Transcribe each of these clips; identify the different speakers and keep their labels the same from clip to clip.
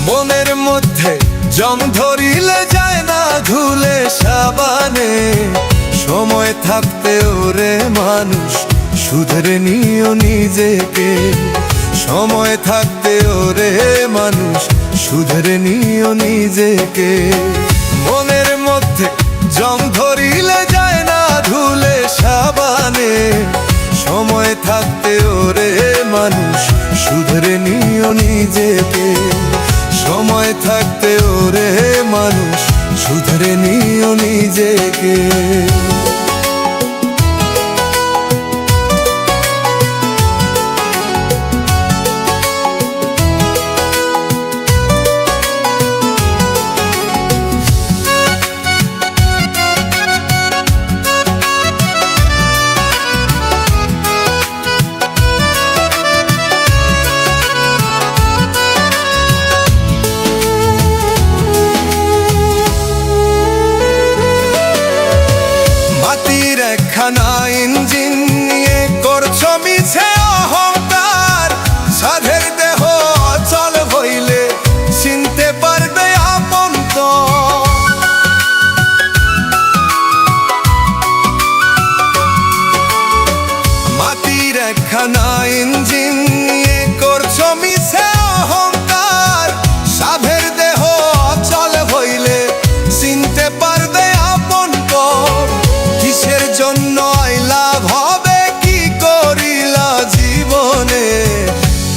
Speaker 1: মনের মধ্যে জং ধরিলে যায় না ধুলে সাবানে। সময় থাকতে ওরে মানুষ শুধরে নিও নিজেকে। সময় থাকতে ওরে মানুষ শুধরে নিও নিজেকে। মনের মধ্যে জং ধরিলে যায় না ধুলে সাবানে। সময় থাকতে ওরে মানুষ শুধরে নিও নিজেকে। সময় থাকতে ওরে মানুষ শুধরে নিও নিজেকে। একখানা ইঞ্জিন নিয়ে করছো মিছে অহংকার। সাধের দেহ অচল হইলে চিনতে পারবে আপন তো। মাটির একখানা ইঞ্জিন নিয়ে করছো মিছে অহংকার। সাধের দেহ অচল হইলে চিনতে পারবে আপন তো। কিসের জন্য লাভ হবে কি করিলা জীবনে।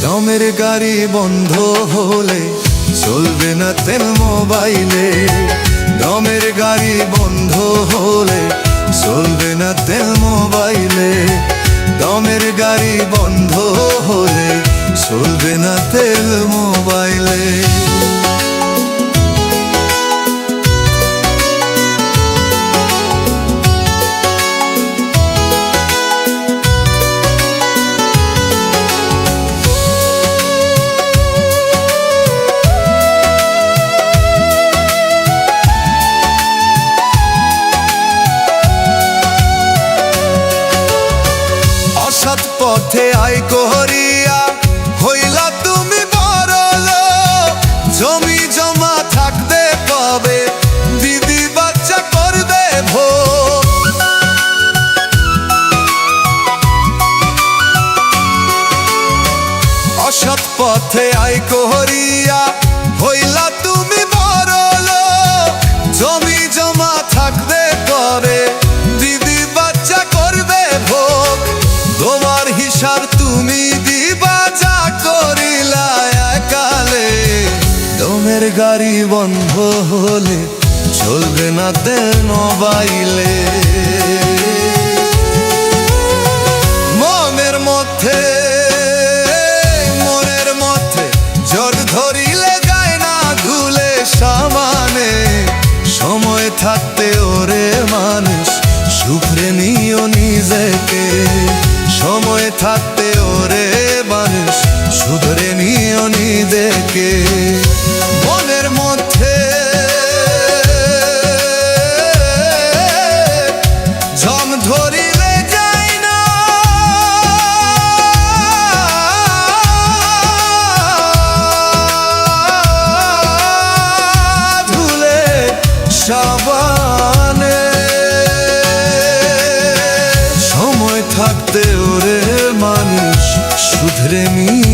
Speaker 1: দমের গাড়ি বন্ধ হলে চলবে না তেল মোবাইলে। দমের গাড়ি বন্ধ হলে চলবে না তেল মোবাইলে। দমের গাড়ি বন্ধ হলে চলবে না তেল মোবাইলে। পথে আয় করিয়া হইলা তুমি বড়লোক। জমি জমা থাকবে কবে দিদি বাচ্চা করবে ভোগ। অসৎ পথে আয় করিয়া হইলা তুমি বড়লোক। জমি জমা থাকবে কবে দিদি বাচ্চা করবে ভোগ। তোমার হিসাব তুমি দিবা যা করিলা একালে। দমের গাড়ি বন্ধ হলে চলবে না তেল মোবাইলে। মনের মধ্যে জোর ধরিলে যায় না ধুলে সাবানে। সময় থাকতে ওরে মানুষ শুধরে নিও নিজেকে। সময় থাকতে ওরে মানুষ শুধরে নিও নিজেকে। মনের মধ্যে জং ধরিলে যায় না ধুলে সাবানে। সময় থাকতে ওরে মানুষ শুধরে নিও